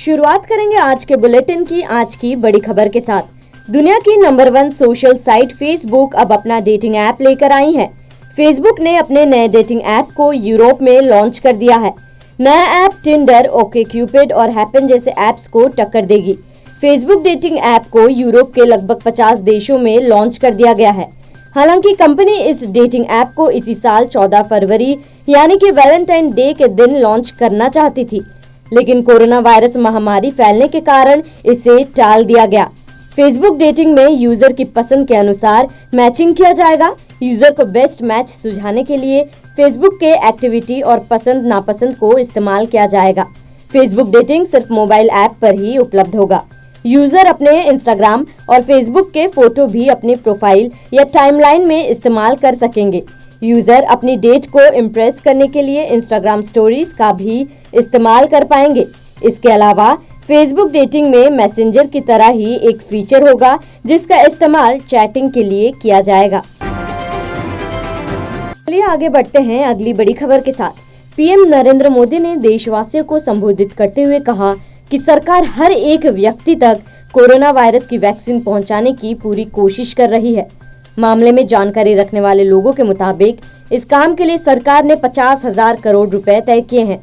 शुरुआत करेंगे आज के बुलेटिन की आज की बड़ी खबर के साथ। दुनिया की नंबर 1 सोशल साइट फेसबुक अब अपना डेटिंग ऐप लेकर आई है। फेसबुक ने अपने नए डेटिंग ऐप को यूरोप में लॉन्च कर दिया है। नया ऐप टिंडर, ओकेक्यूपिड और हैपन जैसे ऐप्स को टक्कर देगी। फेसबुक डेटिंग ऐप को यूरोप के लगभग 50 देशों में लॉन्च कर दिया गया है। हालांकि कंपनी इस डेटिंग ऐप को इसी साल 14 फरवरी यानी कि वैलेंटाइन डे के दिन लॉन्च करना चाहती थी, लेकिन कोरोना वायरस महामारी फैलने के कारण इसे टाल दिया गया। फेसबुक डेटिंग में यूजर की पसंद के अनुसार मैचिंग किया जाएगा। यूजर को बेस्ट मैच सुझाने के लिए फेसबुक के एक्टिविटी और पसंद नापसंद को इस्तेमाल किया जाएगा। फेसबुक डेटिंग सिर्फ मोबाइल ऐप पर ही उपलब्ध होगा। यूजर अपने इंस्टाग्राम और फेसबुक के फोटो भी अपने प्रोफाइल या टाइमलाइन में इस्तेमाल कर सकेंगे। यूजर अपनी डेट को इम्प्रेस करने के लिए इंस्टाग्राम स्टोरीज का भी इस्तेमाल कर पाएंगे। इसके अलावा फेसबुक डेटिंग में मैसेंजर की तरह ही एक फीचर होगा जिसका इस्तेमाल चैटिंग के लिए किया जाएगा। चलिए आगे बढ़ते हैं अगली बड़ी खबर के साथ। पीएम नरेंद्र मोदी ने देशवासियों को संबोधित करते हुए कहा कि सरकार हर एक व्यक्ति तक कोरोना वायरस की वैक्सीन पहुंचाने की पूरी कोशिश कर रही है। मामले में जानकारी रखने वाले लोगों के मुताबिक इस काम के लिए सरकार ने 50,000 करोड़ रुपए तय किए हैं।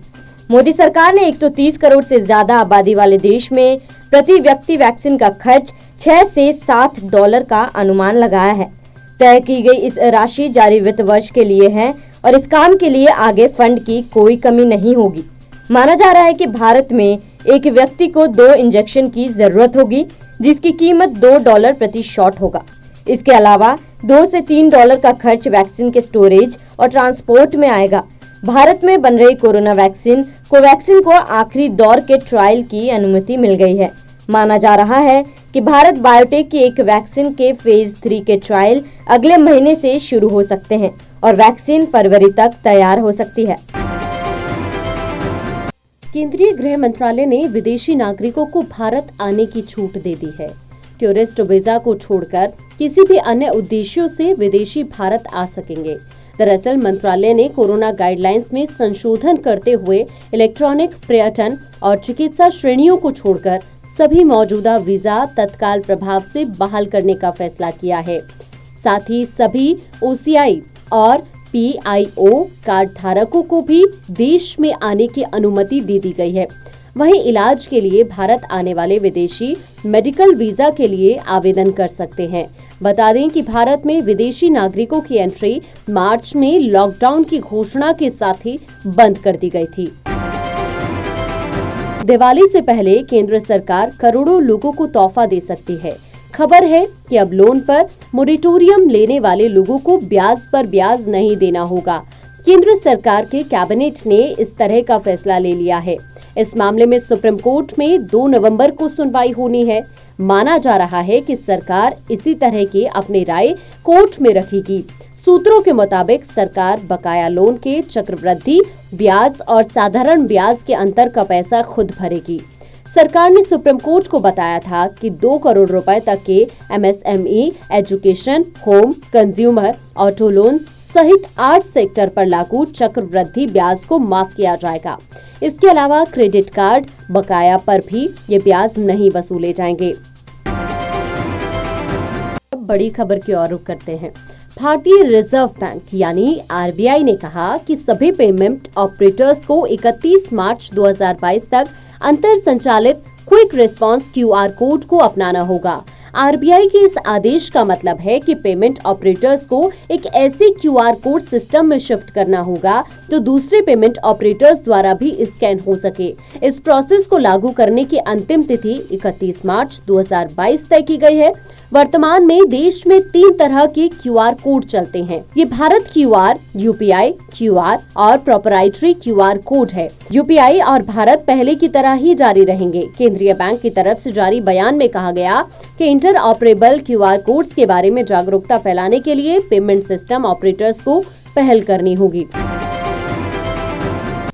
मोदी सरकार ने 130 करोड़ से ज्यादा आबादी वाले देश में प्रति व्यक्ति वैक्सीन का खर्च 6 से 7 डॉलर का अनुमान लगाया है। तय की गई इस राशि जारी वित्त वर्ष के लिए है और इस काम के लिए आगे फंड की कोई कमी नहीं होगी। माना जा रहा है कि भारत में एक व्यक्ति को 2 इंजेक्शन की जरूरत होगी, जिसकी कीमत $2 प्रति शॉट होगा। इसके अलावा 2 से 3 डॉलर का खर्च वैक्सीन के स्टोरेज और ट्रांसपोर्ट में आएगा। भारत में बन रही कोरोना वैक्सीन कोवैक्सीन को आखिरी दौर के ट्रायल की अनुमति मिल गई है। माना जा रहा है कि भारत बायोटेक की एक वैक्सीन के फेज 3 के ट्रायल अगले महीने से शुरू हो सकते हैं और वैक्सीन फरवरी तक तैयार हो सकती है। केंद्रीय गृह मंत्रालय ने विदेशी नागरिकों को भारत आने की छूट दे दी है। टूरिस्ट वीजा को छोड़कर किसी भी अन्य उद्देश्यों से विदेशी भारत आ सकेंगे। दरअसल मंत्रालय ने कोरोना गाइडलाइंस में संशोधन करते हुए इलेक्ट्रॉनिक पर्यटन और चिकित्सा श्रेणियों को छोड़कर सभी मौजूदा वीजा तत्काल प्रभाव से बहाल करने का फैसला किया है। साथ ही सभी OCI और PIO कार्ड धारकों को भी देश में आने की अनुमति दे दी गई है। वहीं इलाज के लिए भारत आने वाले विदेशी मेडिकल वीजा के लिए आवेदन कर सकते हैं। बता दें कि भारत में विदेशी नागरिकों की एंट्री मार्च में लॉकडाउन की घोषणा के साथ ही बंद कर दी गई थी। दिवाली से पहले केंद्र सरकार करोड़ों लोगों को तोहफा दे सकती है। खबर है कि अब लोन पर मोरेटोरियम लेने वाले लोगों को ब्याज पर ब्याज नहीं देना होगा। केंद्र सरकार के कैबिनेट ने इस तरह का फैसला ले लिया है। इस मामले में सुप्रीम कोर्ट में 2 नवंबर को सुनवाई होनी है। माना जा रहा है कि सरकार इसी तरह की अपनी राय कोर्ट में रखेगी। सूत्रों के मुताबिक सरकार बकाया लोन के चक्रवृद्धि ब्याज और साधारण ब्याज के अंतर का पैसा खुद भरेगी। सरकार ने सुप्रीम कोर्ट को बताया था कि 2 करोड़ रुपए तक के MSME, education, home, consumer, auto loan सहित 8 सेक्टर पर लागू चक्रवृद्धि ब्याज को माफ किया जाएगा। इसके अलावा क्रेडिट कार्ड बकाया पर भी ये ब्याज नहीं वसूले जाएंगे। बड़ी खबर की ओर रुख करते हैं। भारतीय रिजर्व बैंक यानी RBI ने कहा कि सभी पेमेंट ऑपरेटर्स को 31 मार्च 2022 तक अंतर संचालित क्विक रिस्पांस QR कोड को अपनाना होगा। RBI के इस आदेश का मतलब है कि पेमेंट ऑपरेटर्स को एक ऐसे QR कोड सिस्टम में शिफ्ट करना होगा जो दूसरे पेमेंट ऑपरेटर्स द्वारा भी स्कैन हो सके। इस प्रोसेस को लागू करने की अंतिम तिथि 31 मार्च 2022 तय की गई है। वर्तमान में देश में 3 तरह के QR कोड चलते हैं। ये भारत QR, UPI QR और प्रोपराइटरी QR कोड है। UPI और भारत पहले की तरह ही जारी रहेंगे। केंद्रीय बैंक की तरफ से जारी बयान में कहा गया कि इंटर ऑपरेबल QR कोड्स के बारे में जागरूकता फैलाने के लिए पेमेंट सिस्टम ऑपरेटर्स को पहल करनी होगी।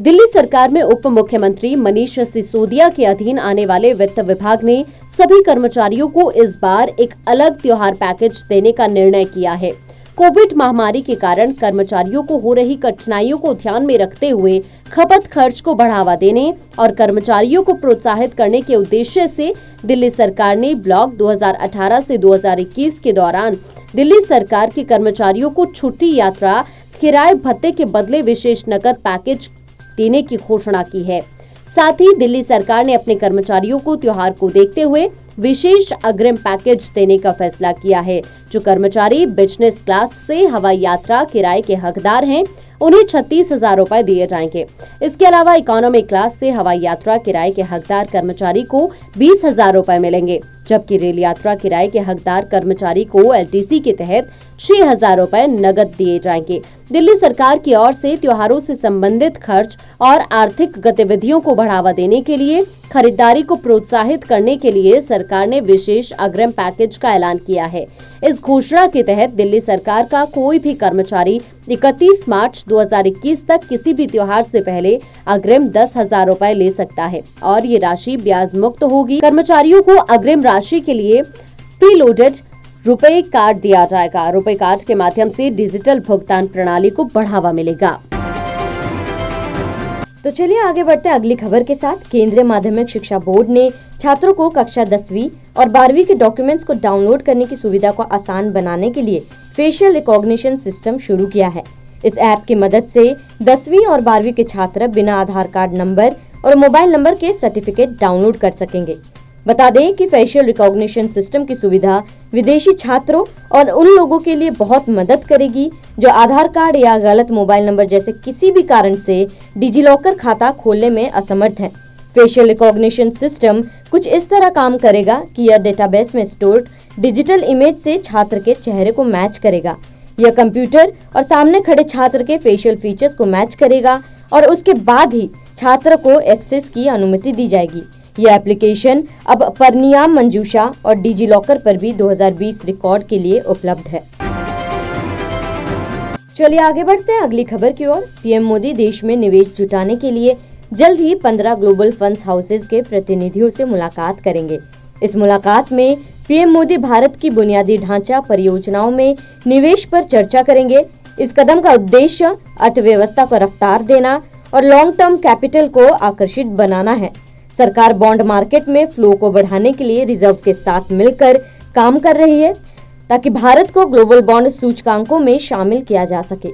दिल्ली सरकार में उप मुख्यमंत्री मनीष सिसोदिया के अधीन आने वाले वित्त विभाग ने सभी कर्मचारियों को इस बार एक अलग त्योहार पैकेज देने का निर्णय किया है। कोविड महामारी के कारण कर्मचारियों को हो रही कठिनाइयों को ध्यान में रखते हुए खपत खर्च को बढ़ावा देने और कर्मचारियों को प्रोत्साहित करने के उद्देश्य से दिल्ली सरकार ने ब्लॉक 2018 से 2021 के दौरान दिल्ली सरकार के कर्मचारियों को छुट्टी, यात्रा, किराए भत्ते के बदले विशेष नकद पैकेज देने की घोषणा की है। साथ ही दिल्ली सरकार ने अपने कर्मचारियों को त्योहार को देखते हुए विशेष अग्रिम पैकेज देने का फैसला किया है। जो कर्मचारी बिजनेस क्लास से हवाई यात्रा किराए के हकदार हैं, उन्हें 36,000 रुपए दिए जाएंगे। इसके अलावा इकोनॉमी क्लास से हवाई यात्रा किराए के हकदार कर्मचारी को 20,000 रुपए मिलेंगे, जबकि रेल यात्रा किराए के हकदार कर्मचारी को एलटीसी के तहत 6,000 रुपए नगद दिए जाएंगे। दिल्ली सरकार की ओर से त्योहारों से संबंधित खर्च और आर्थिक गतिविधियों को बढ़ावा देने के लिए खरीदारी को प्रोत्साहित करने के लिए सरकार ने विशेष अग्रिम पैकेज का ऐलान किया है। इस घोषणा के तहत दिल्ली सरकार का कोई भी कर्मचारी 31 मार्च 2021 तक किसी भी त्योहार से पहले अग्रिम 10,000 रुपए ले सकता है और ये राशि ब्याज मुक्त होगी। कर्मचारियों को अग्रिम राशि के लिए प्रीलोडेड रुपए कार्ड दिया जाएगा। रुपए कार्ड के माध्यम से डिजिटल भुगतान प्रणाली को बढ़ावा मिलेगा। तो चलिए आगे बढ़ते हैं अगली खबर के साथ। केंद्रीय माध्यमिक शिक्षा बोर्ड ने छात्रों को कक्षा 10वीं और 12वीं के डॉक्यूमेंट्स को डाउनलोड करने की सुविधा को आसान बनाने के लिए फेशियल रिकॉग्निशन सिस्टम शुरू किया है। इस ऐप की मदद से 10वीं और 12वीं के छात्र बिना आधार कार्ड नंबर और मोबाइल नंबर के सर्टिफिकेट डाउनलोड कर सकेंगे। बता दें कि फेशियल रिकॉग्निशन सिस्टम की सुविधा विदेशी छात्रों और उन लोगों के लिए बहुत मदद करेगी जो आधार कार्ड या गलत मोबाइल नंबर जैसे किसी भी कारण से डिजिलॉकर खाता खोलने में असमर्थ हैं। फेशियल रिकॉग्निशन सिस्टम कुछ इस तरह काम करेगा कि यह डेटाबेस में स्टोर्ड डिजिटल इमेज से छात्र के चेहरे को मैच करेगा। यह कंप्यूटर और सामने खड़े छात्र के फेशियल फीचर्स को मैच करेगा और उसके बाद ही छात्र को एक्सेस की अनुमति दी जाएगी। यह एप्लीकेशन अब परनियाम, मंजूषा और डिजिलॉकर पर भी 2020 रिकॉर्ड के लिए उपलब्ध है। चलिए आगे बढ़ते हैं अगली खबर की ओर। पीएम मोदी देश में निवेश जुटाने के लिए जल्द ही 15 ग्लोबल फंड्स हाउसेज के प्रतिनिधियों से मुलाकात करेंगे। इस मुलाकात में पीएम मोदी भारत की बुनियादी ढांचा परियोजनाओं में निवेश पर चर्चा करेंगे। इस कदम का उद्देश्य अर्थव्यवस्था को रफ्तार देना और लॉन्ग टर्म कैपिटल को आकर्षित बनाना है। सरकार बॉन्ड मार्केट में फ्लो को बढ़ाने के लिए रिजर्व के साथ मिलकर काम कर रही है ताकि भारत को ग्लोबल बॉन्ड सूचकांकों में शामिल किया जा सके।